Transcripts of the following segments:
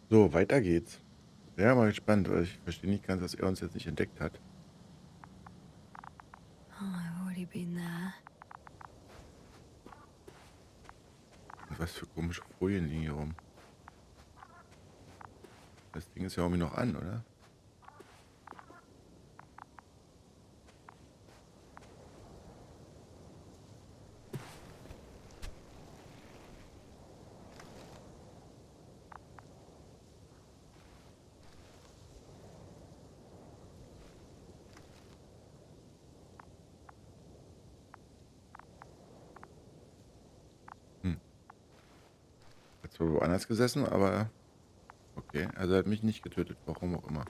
So, weiter geht's. Ja, mal gespannt, weil ich verstehe nicht ganz, dass er uns jetzt nicht entdeckt hat. Oh, I've already been there. Und was für komische Folien liegen hier rum. Das Ding ist ja irgendwie noch an, oder? Hat zwar woanders gesessen, aber okay. Also er hat mich nicht getötet, warum auch immer.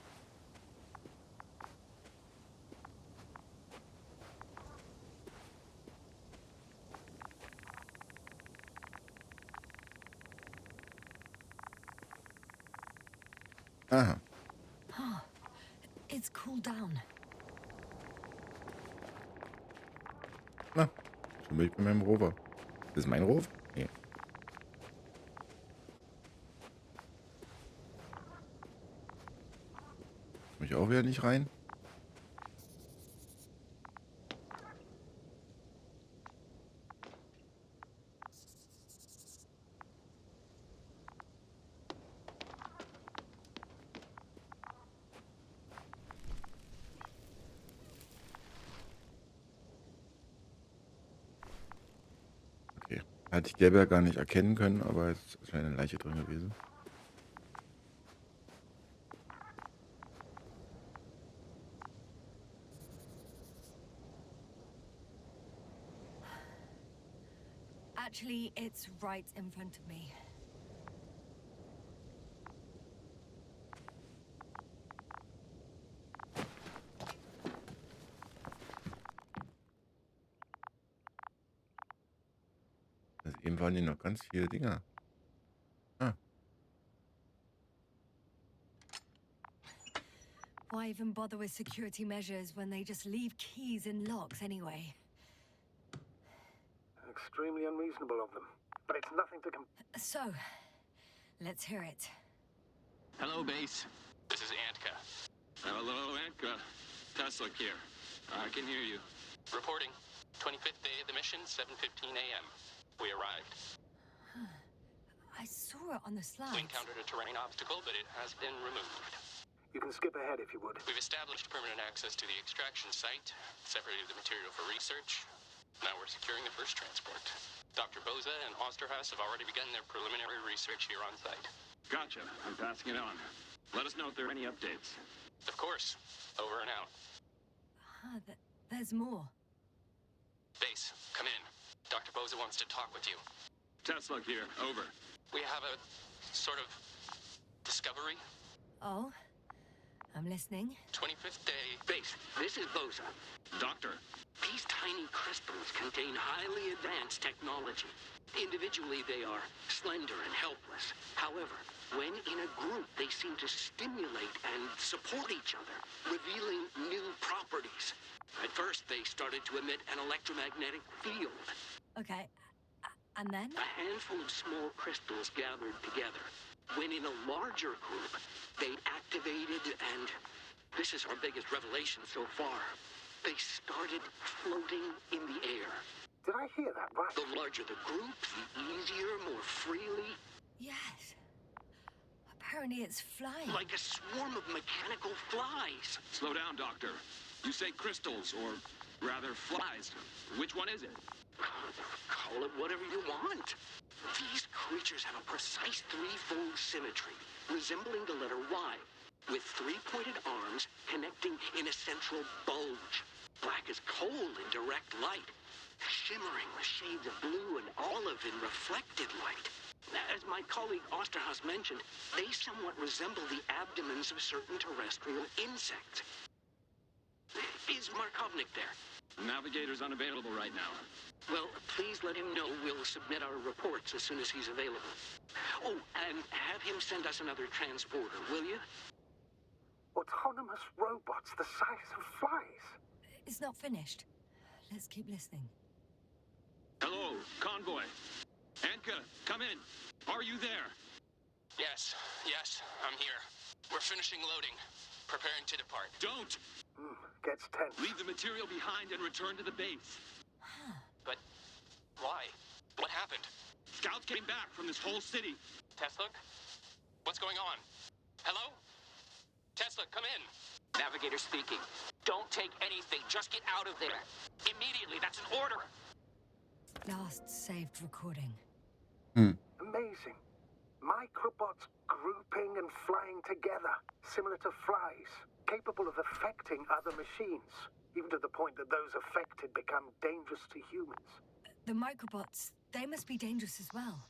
Aha. Oh, it's cooled down. Na, schon bin ich bei meinem Rover. Das ist mein Rover? Nee. Komm ich auch wieder nicht rein? Okay. Hatte ich gelb ja gar nicht erkennen können, aber jetzt ist eine Leiche drin gewesen. Actually, it's right in front of me. Also eben waren hier noch ganz viele Dinger. Ah, Why even bother with security measures when they just leave keys in locks anyway? Extremely unreasonable of them. But it's nothing to So, let's hear it. Hello, base. This is Antka. Hello, Antka. Tesla here. I can hear you. Reporting. 25th day of the mission, 7:15 a.m. We arrived. I saw it on the We slides. encountered a terrain obstacle, but it has been removed. You can skip ahead if you would. We've established permanent access to the extraction site, separated the material for research. Now we're securing the first transport. Dr. Boza and Osterhaus have already begun their preliminary research here on site. Gotcha. I'm passing it on. Let us know if there are any updates. Of course. Over and out. There's more. Base, come in. Dr. Boza wants to talk with you. Tesla here. Over. We have a sort of discovery. Oh, I'm listening. 25th day. Base, this is Boza. Doctor. These tiny crystals contain highly advanced technology. Individually, they are slender and helpless. However, when in a group, they seem to stimulate and support each other, revealing new properties. At first, they started to emit an electromagnetic field. Okay, and then? A handful of small crystals gathered together. When in a larger group, they activated and... this is our biggest revelation so far. They started floating in the air. Did I hear that right? The larger the group, the easier, more freely. Yes. Apparently it's flying. Like a swarm of mechanical flies. Slow down, Doctor. You say crystals, or rather flies. Which one is it? Call it whatever you want. These creatures have a precise threefold symmetry, resembling the letter Y, with three-pointed arms connecting in a central bulge. Black as coal in direct light, shimmering with shades of blue and olive in reflected light. As my colleague Osterhaus mentioned, they somewhat resemble the abdomens of certain terrestrial insects. Is Markovnik there? Navigator's unavailable right now. Well, please let him know we'll submit our reports as soon as he's available. Oh, and have him send us another transporter, will you? Autonomous robots the size of flies. It's not finished. Let's keep listening. Hello, convoy. Anka, come in. Are you there? Yeah, Yes, I'm here. We're finishing loading. Preparing to depart. Don't! Gets tense. Leave the material behind and return to the base. But why? What happened? Scouts came back from this whole city. Tesla? What's going on? Hello? Tesla, come in. Navigator speaking. Don't take anything. Just get out of there. Immediately. That's an order. Last saved recording. Amazing. Microbots grouping and flying together, similar to flies, capable of affecting other machines, even to the point that those affected become dangerous to humans. The microbots, they must be dangerous as well.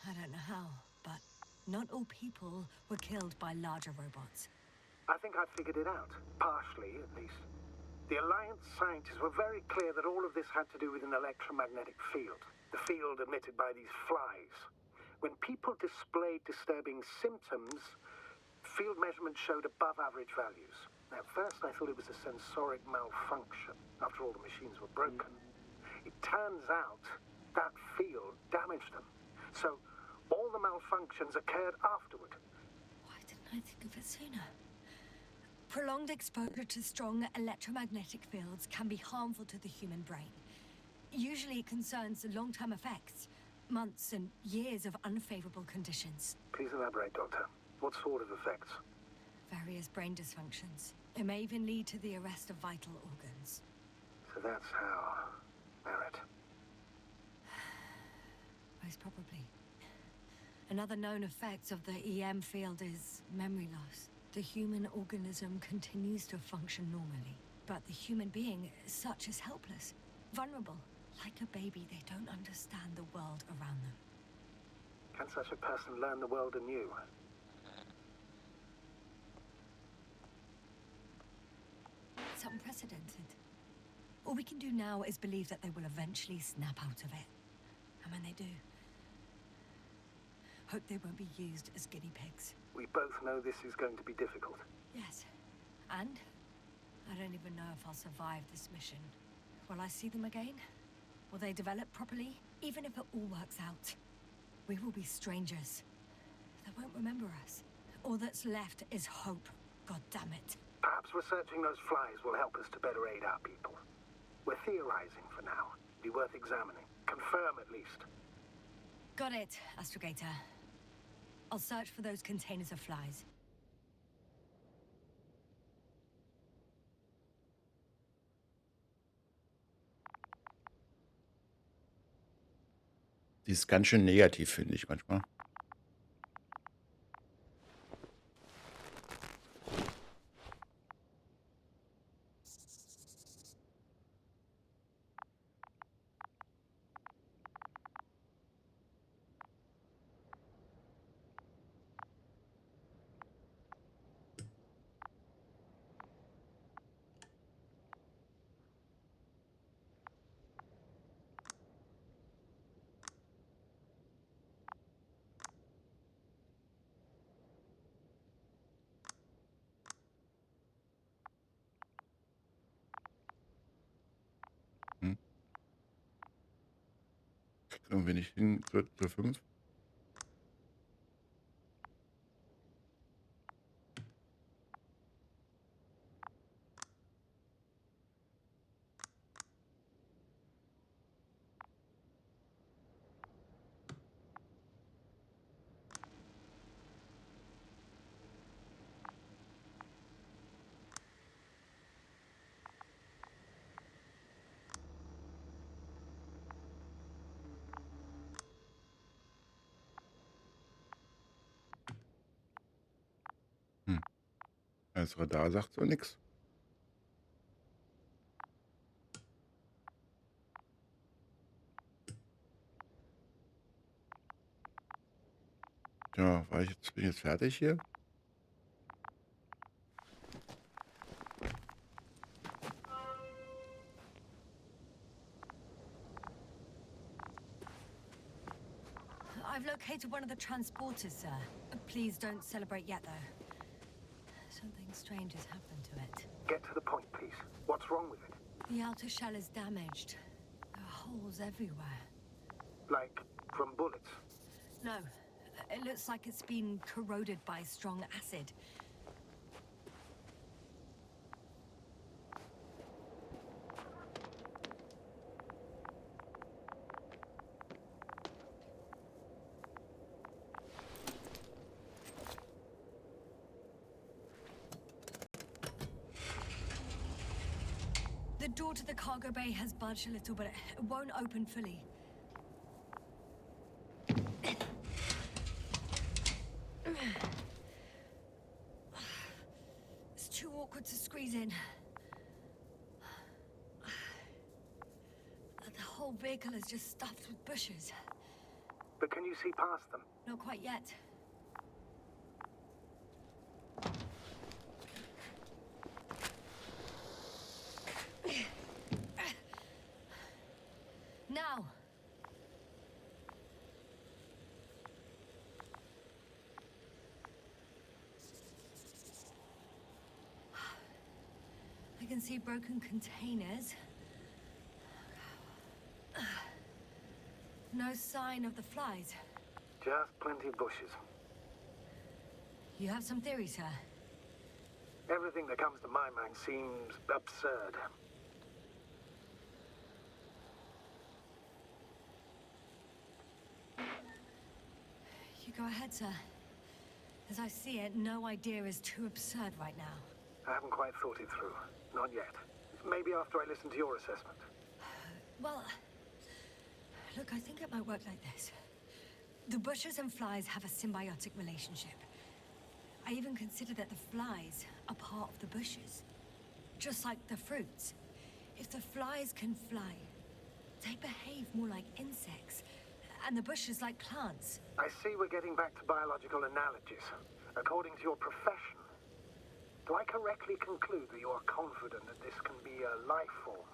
I don't know how, but not all people were killed by larger robots. I think I figured it out, partially at least. The Alliance scientists were very clear that all of this had to do with an electromagnetic field, the field emitted by these flies. When people displayed disturbing symptoms, field measurements showed above average values. At first I thought it was a sensoric malfunction, after all the machines were broken. It turns out that field damaged them. So all the malfunctions occurred afterward. Why didn't I think of it sooner? Prolonged exposure to strong electromagnetic fields can be harmful to the human brain. Usually it concerns long-term effects, months and years of unfavorable conditions. Please elaborate, Doctor. What sort of effects? Various brain dysfunctions. It may even lead to the arrest of vital organs. So that's how... Merit. Most probably. Another known effect of the EM field is memory loss. The human organism continues to function normally, but the human being as such is helpless, vulnerable. Like a baby, they don't understand the world around them. Can such a person learn the world anew? It's unprecedented. All we can do now is believe that they will eventually snap out of it. And when they do, hope they won't be used as guinea pigs. We both know this is going to be difficult. Yes. And I don't even know if I'll survive this mission. Will I see them again? Will they develop properly? Even if it all works out, we will be strangers. They won't remember us. All that's left is hope. God damn it. Perhaps researching those flies will help us to better aid our people. We're theorizing for now. Be worth examining. Confirm at least. Got it, Astrogator. I'll search for those containers of flies. Die ist ganz schön negativ, finde ich manchmal. Irgendwie nicht hin zur 5. Das Radar sagt so nix. Tja, bin ich jetzt fertig hier? I've located one of the transporters, sir. Please don't celebrate yet, though. Something strange has happened to it. Get to the point, please. What's wrong with it? The outer shell is damaged. There are holes everywhere. Like, from bullets? No, It looks like it's been corroded by strong acid. The door to the cargo bay has budged a little, but it won't open fully. It's too awkward to squeeze in. The whole vehicle is just stuffed with bushes. But can you see past them? Not quite yet. Now. I can see broken containers. No sign of the flies. Just plenty of bushes. You have some theories, sir? Everything that comes to my mind seems absurd. You go ahead, sir. As I see it, no idea is too absurd right now. I haven't quite thought it through. Not yet. Maybe after I listen to your assessment. Well, look, I think it might work like this. The bushes and flies have a symbiotic relationship. I even consider that the flies are part of the bushes. Just like the fruits. If the flies can fly, they behave more like insects, and the bushes like plants. I see we're getting back to biological analogies. According to your profession, do I correctly conclude that you are confident that this can be a life form?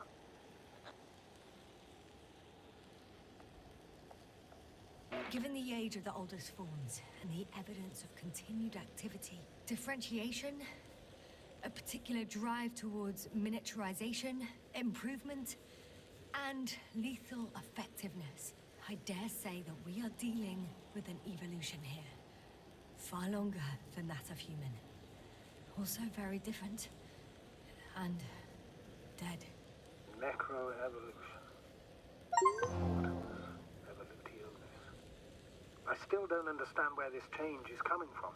Given the age of the oldest forms and the evidence of continued activity, differentiation, a particular drive towards miniaturization, improvement, and lethal effectiveness, I dare say that we are dealing with an evolution here. Far longer than that of human. Also very different. And dead. Necroevolution. Evolutionis. I still don't understand where this change is coming from.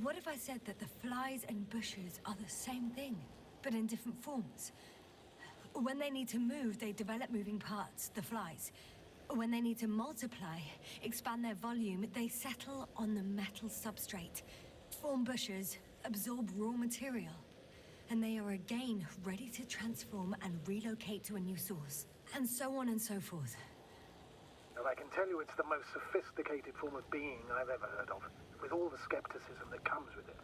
What if I said that the flies and bushes are the same thing, but in different forms? When they need to move, they develop moving parts, the flies. When they need to multiply, expand their volume, they settle on the metal substrate, form bushes, absorb raw material, and they are again ready to transform and relocate to a new source, and so on and so forth. And I can tell you it's the most sophisticated form of being I've ever heard of, with all the skepticism that comes with it.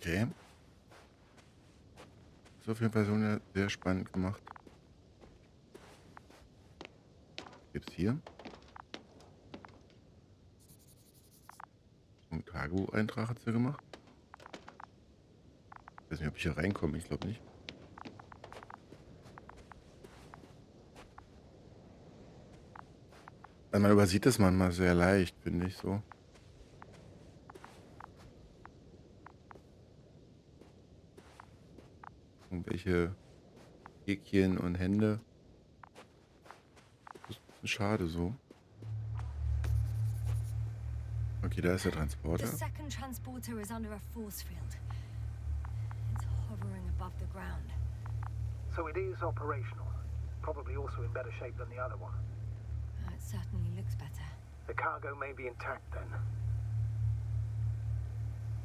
Okay. Ist auf jeden Fall so sehr spannend gemacht. Gibt's hier? Ein Tagebucheintrag hat sie gemacht. Ich weiß nicht, ob ich hier reinkomme. Ich glaube nicht. Man übersieht das manchmal sehr leicht, finde ich so. Irgendwelche Häkchen und Hände. Das ist ein bisschen schade so. Okay, da ist der Transporter. The second transporter is under a force field. It's hovering above the ground. So it is operational. Probably also in better shape than the other one. It certainly looks better. The cargo may be intact then.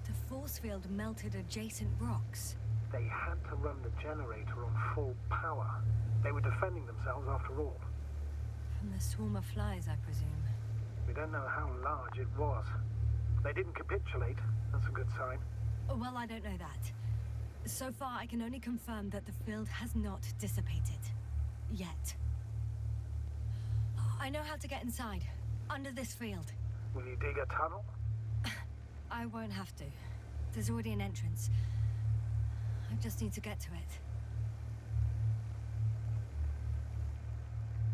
The force field melted adjacent rocks. They had to run the generator on full power. They were defending themselves after all. From the swarm of flies, I presume. We don't know how large it was. They didn't capitulate. That's a good sign. Oh, well, I don't know that. So far, I can only confirm that the field has not dissipated. Yet. I know how to get inside. Under this field. Will you dig a tunnel? I won't have to. There's already an entrance. I just need to get to it.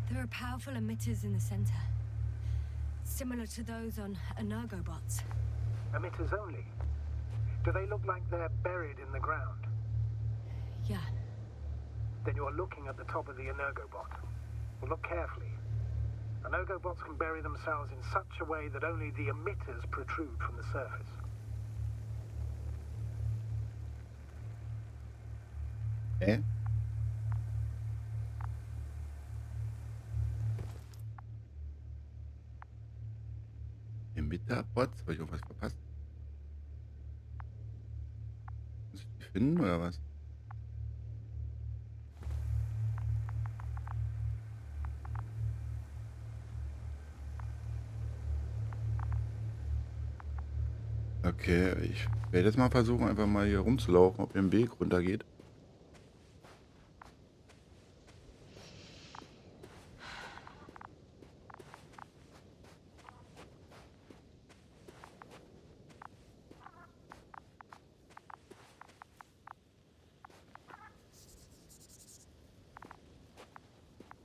There are powerful emitters in the center. Similar to those on energobots. Emitters only? Do they look like they're buried in the ground? Yeah. Then you're looking at the top of the energobot. Well, look carefully. Energobots can bury themselves in such a way that only the emitters protrude from the surface. Hä? Emitter-Bots? Habe ich irgendwas verpasst? Muss ich die finden oder was? Okay, ich werde jetzt mal versuchen, einfach mal hier rumzulaufen, ob der Weg runtergeht.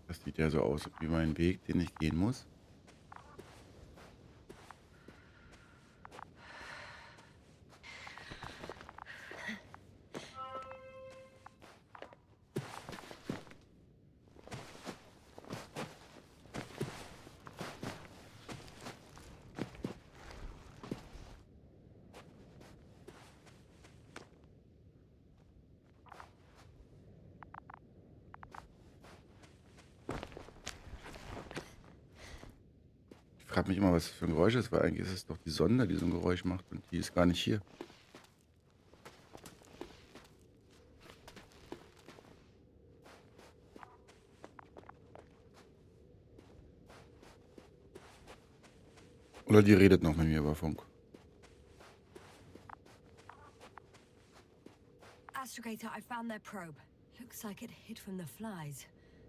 Das sieht ja so aus wie mein Weg, den ich gehen muss. Ich frage mich immer, was das für ein Geräusch ist, weil eigentlich ist es doch die Sonde, die so ein Geräusch macht und die ist gar nicht hier. Oder die redet noch mit mir über Funk. Astrogator, I found their probe. Looks like it hid from the flies.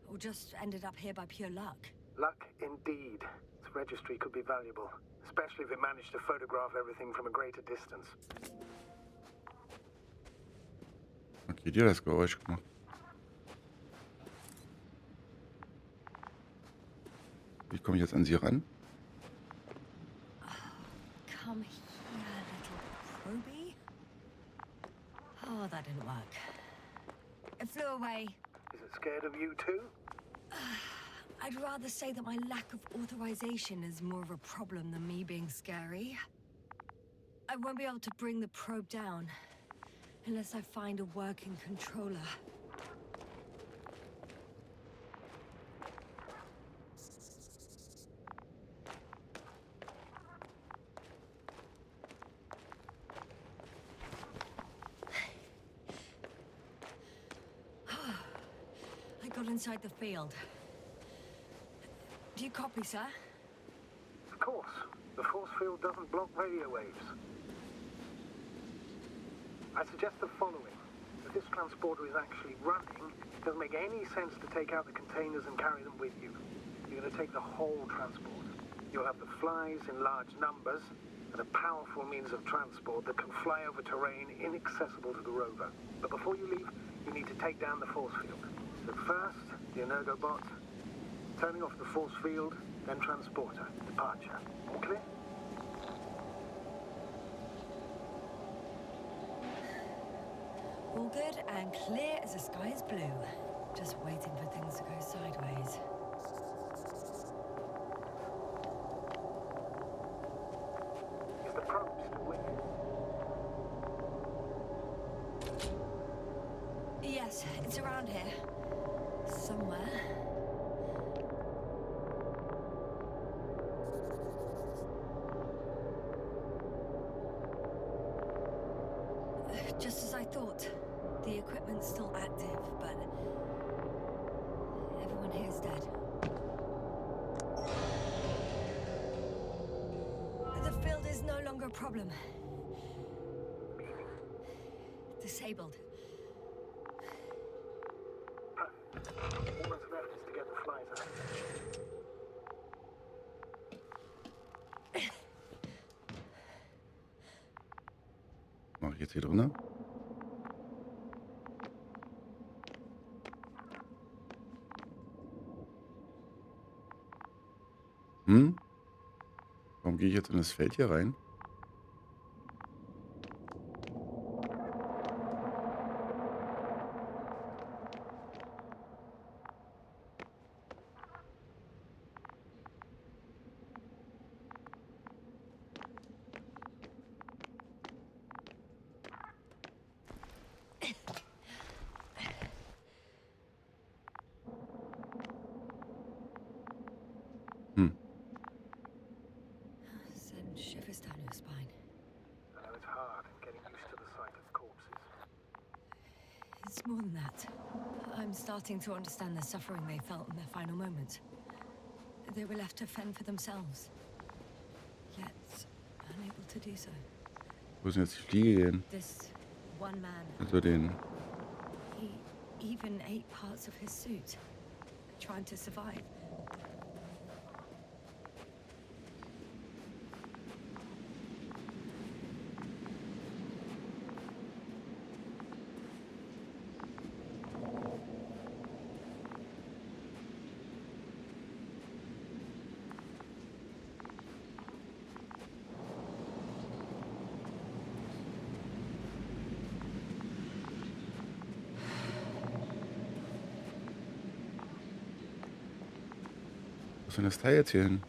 Or just ended up here by pure luck. Luck indeed. Its registry could be valuable, especially if it managed to photograph everything from a greater distance. Okay, die hat das Geräusch gemacht. Wie komme ich jetzt an sie ran? Come here, little probie. Oh, that didn't work. It flew away. Is it scared of you too? I'd rather say that my lack of authorization is more of a problem than me being scary. I won't be able to bring the probe down unless I find a working controller. I got inside the field. Do you copy, sir? Of course. The force field doesn't block radio waves. I suggest the following. If this transporter is actually running, it doesn't make any sense to take out the containers and carry them with you. You're going to take the whole transport. You'll have the flies in large numbers and a powerful means of transport that can fly over terrain inaccessible to the rover. But before you leave, you need to take down the force field. So first, the energobot, turning off the force field, then transporter, departure. All clear? All good and clear as the sky is blue. Just waiting for things to go sideways. Is the probe still with you? Yes, it's around here. Somewhere. Just as I thought. The equipment's still active, but everyone here is dead. The field is no longer a problem. Disabled. jetzt hier drin? Hm? Warum gehe ich jetzt in das Feld hier rein? Hm. Send shivers down your spine. I know it's hard getting used to the sight of corpses. It's more than that. I'm starting to understand the suffering they felt in their final moments. They were left to fend for themselves, yet unable to do so. Wo ist denn jetzt die Fliege hin? This one man, Also den... he even ate parts of his suit, trying to survive. Wo ist denn das Teil jetzt hier hin?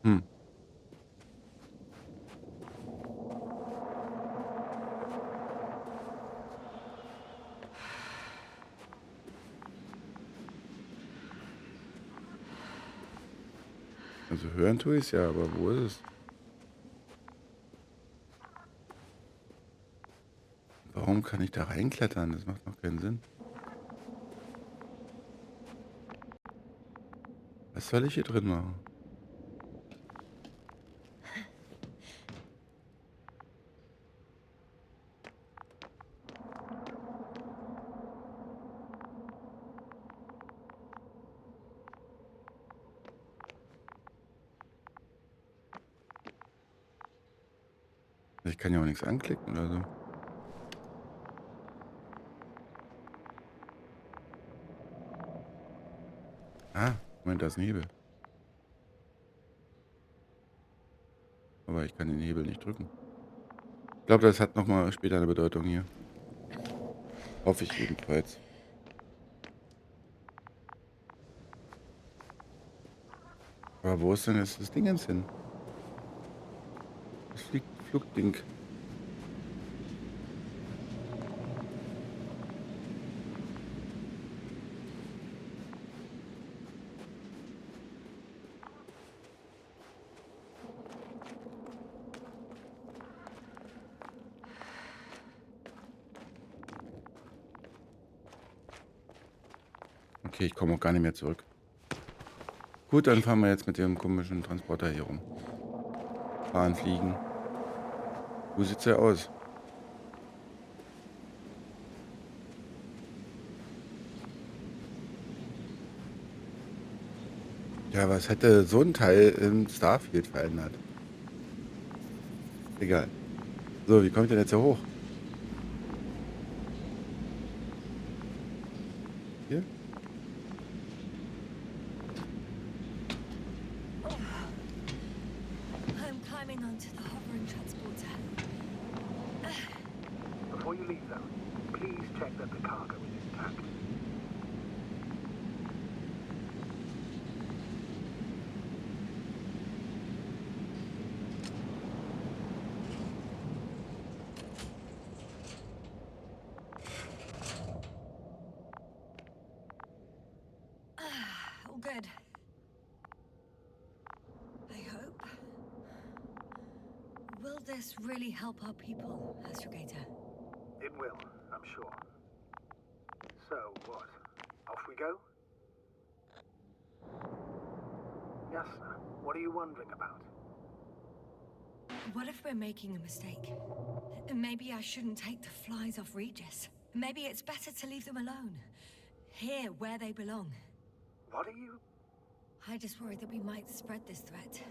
Hm. Also hören tue ich es ja, aber wo ist es? Warum kann ich da reinklettern? Das macht noch keinen Sinn. Was soll ich hier drin machen? Ich kann ja auch nichts anklicken oder so. Ah, Moment, da ist ein Hebel. Aber ich kann den Hebel nicht drücken. Ich glaube, das hat nochmal später eine Bedeutung hier. Hoffe ich jedenfalls. Aber wo ist denn jetzt das Ding jetzt hin? Das Flugding. Okay, ich komme auch gar nicht mehr zurück. Gut, dann fahren wir jetzt mit dem komischen Transporter hier rum. Fahren, fliegen. Wo sieht's ja aus? Ja, was hätte so ein Teil im Starfield verändert? Egal. So, wie komme ich denn jetzt hier hoch? Hier? I'm climbing onto the hovering transporter. Before you leave, though, please check that the cargo is intact. All good. I hope. Will this really help our people, Astrogator? It will, I'm sure. So, what? Off we go? Yes, sir. What are you wondering about? What if we're making a mistake? Maybe I shouldn't take the flies off Regis. Maybe it's better to leave them alone. Here, where they belong. What are you? I just worry that we might spread this threat.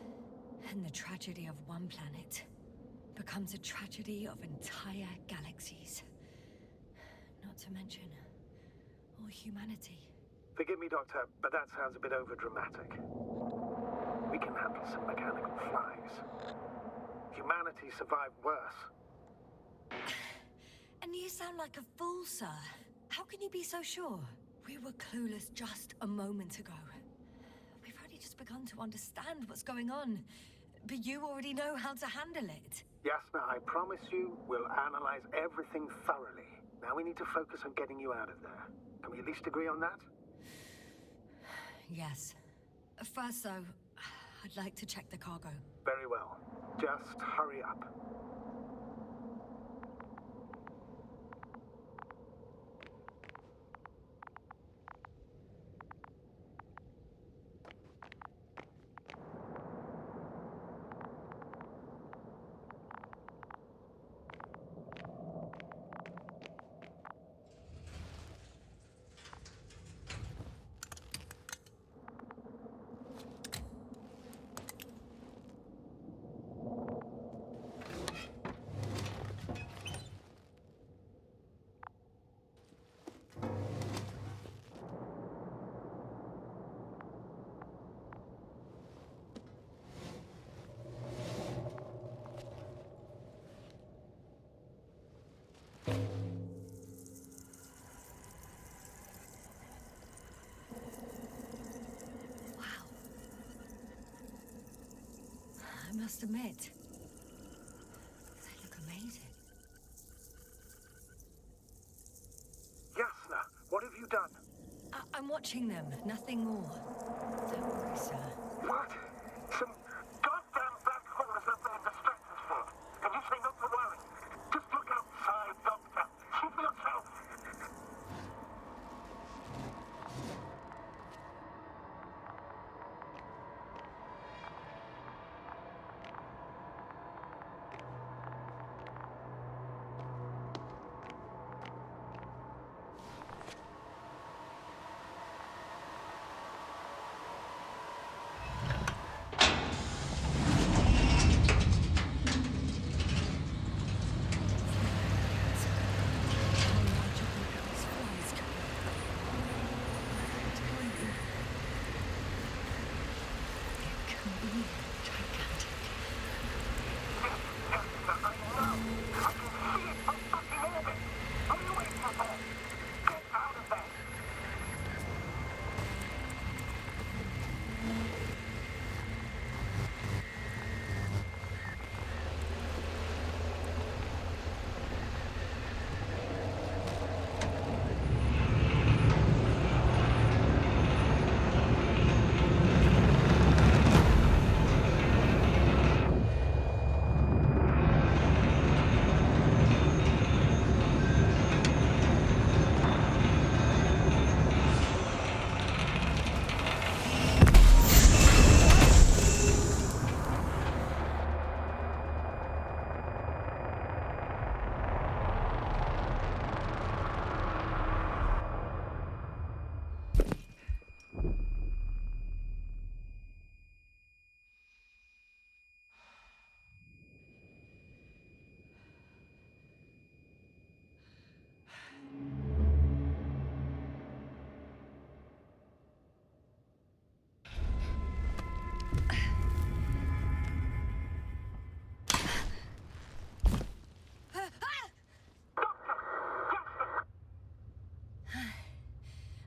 And the tragedy of one planet becomes a tragedy of entire galaxies. Not to mention, all humanity. Forgive me, Doctor, but that sounds a bit overdramatic. We can handle some mechanical flies. Humanity survived worse. And you sound like a fool, sir. How can you be so sure? We were clueless just a moment ago. We've only just begun to understand what's going on. But you already know how to handle it. Jasna, I promise you, we'll analyze everything thoroughly. Now we need to focus on getting you out of there. Can we at least agree on that? Yes. First, though, I'd like to check the cargo. Very well. Just hurry up. I must admit, they look amazing. Jasna, what have you done? I'm watching them, nothing more. Don't worry, sir. What? Some goddamn black hole is up there in the stratosphere. And you say not to worry. Just look outside, Doctor. See for yourself.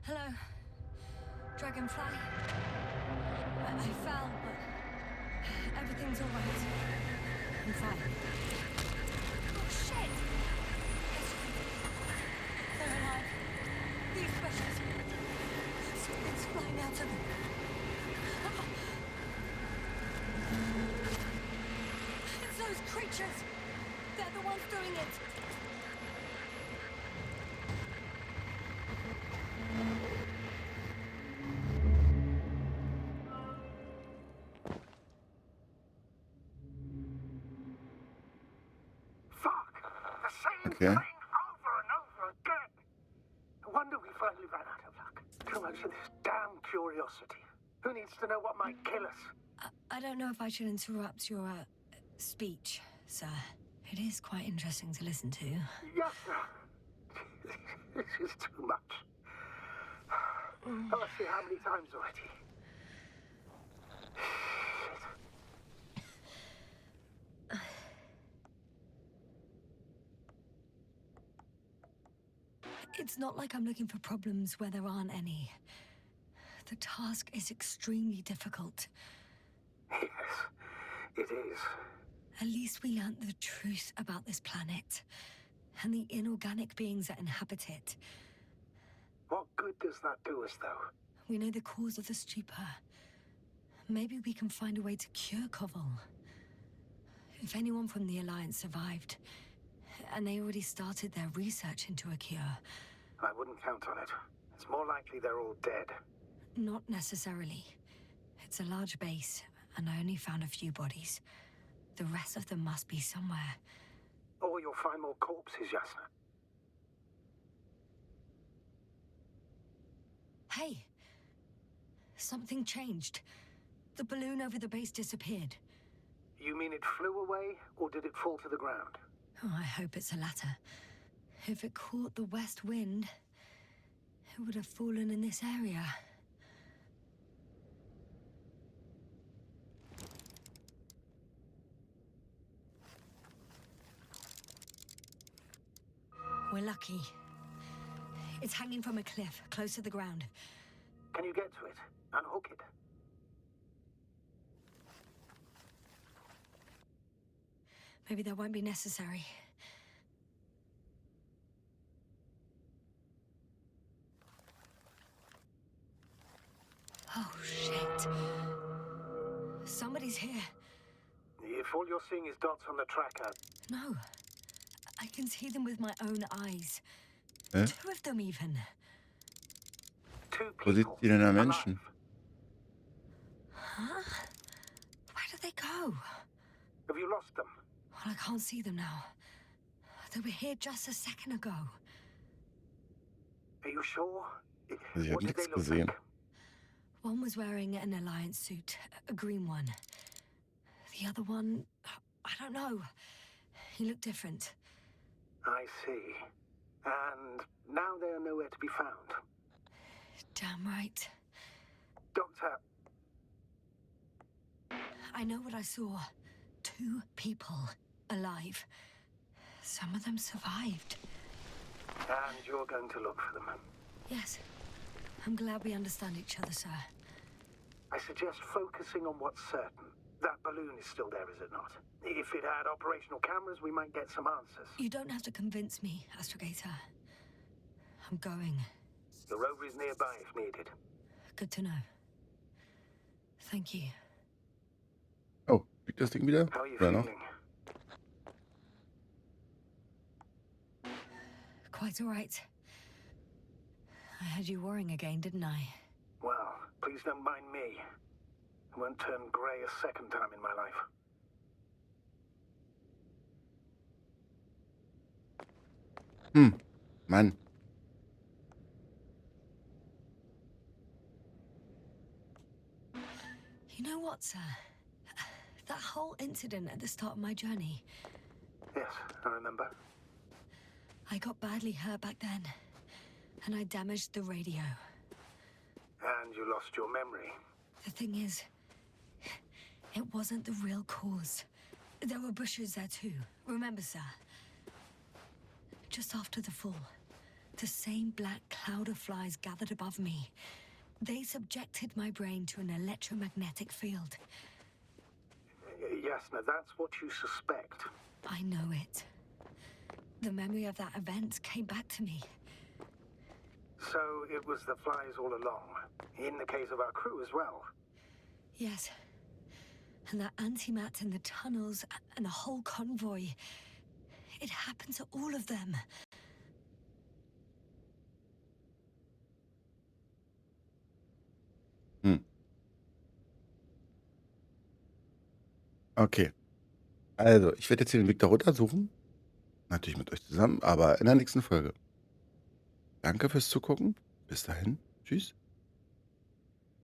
Hello, Dragonfly. I fell, but everything's all right. I'm fine. Oh, shit! They're alive. These precious. Something's flying out of them. It's those creatures. They're the ones doing it. Okay. thing over and over again. No wonder we finally ran out of luck. Too much of this damn curiosity. Who needs to know what might kill us? I don't know if I should interrupt your speech, sir. It is quite interesting to listen to. Yes, sir. This is too much. Oh, I see how many times already. It's not like I'm looking for problems where there aren't any. The task is extremely difficult. Yes, it is. At least we learnt the truth about this planet and the inorganic beings that inhabit it. What good does that do us, though? We know the cause of the stupor. Maybe we can find a way to cure Koval. If anyone from the Alliance survived, and they already started their research into a cure. I wouldn't count on it. It's more likely they're all dead. Not necessarily. It's a large base, and I only found a few bodies. The rest of them must be somewhere. Or you'll find more corpses, JustMe. Hey! Something changed. The balloon over the base disappeared. You mean it flew away, or did it fall to the ground? Oh, I hope it's the latter. If it caught the west wind, it would have fallen in this area. We're lucky. It's hanging from a cliff, close to the ground. Can you get to it? Unhook it? Maybe that won't be necessary. Oh, shit. Somebody's here. If all you're seeing is dots on the tracker, No. I can see them with my own eyes. Hä? 2 of them even. 2 Wo sieht people. die denn am alive. Menschen? Huh? Where did they go? Have you lost them? Well, I can't see them now. They were here just a second ago. Are you sure? Also ich habe What did nichts they look gesehen. like? One was wearing an Alliance suit, a green one. The other one, I don't know. He looked different. I see. And now they're nowhere to be found. Damn right. Doctor, I know what I saw. 2 people alive. Some of them survived. and you're going to look for them. Yes. I'm glad we understand each other, sir. I suggest focusing on what's certain. That balloon is still there, is it not? If it had operational cameras, we might get some answers. You don't have to convince me, Astrogator. I'm going. The rover is nearby if needed. Good to know. Thank you. Oh, liegt das Ding wieder? How are you Oder noch? feeling? Quite all right. I had you worrying again, didn't I? Well, please don't mind me. I won't turn grey a second time in my life. Mann. You know what, sir? That whole incident at the start of my journey, Yes, I remember. I got badly hurt back then, and I damaged the radio. And you lost your memory. The thing is, it wasn't the real cause. There were bushes there too, remember, sir? Just after the fall, the same black cloud of flies gathered above me. They subjected my brain to an electromagnetic field. Yes, now that's what you suspect. I know it. The memory of that event came back to me. So it was the flies all along. In the case of our crew as well. Yes. And that antimat in the tunnels and the whole convoy. It happened to all of them. Okay. Also, ich werde jetzt hier den Weg da runter suchen. Natürlich mit euch zusammen, aber in der nächsten Folge. Danke fürs Zugucken. Bis dahin. Tschüss.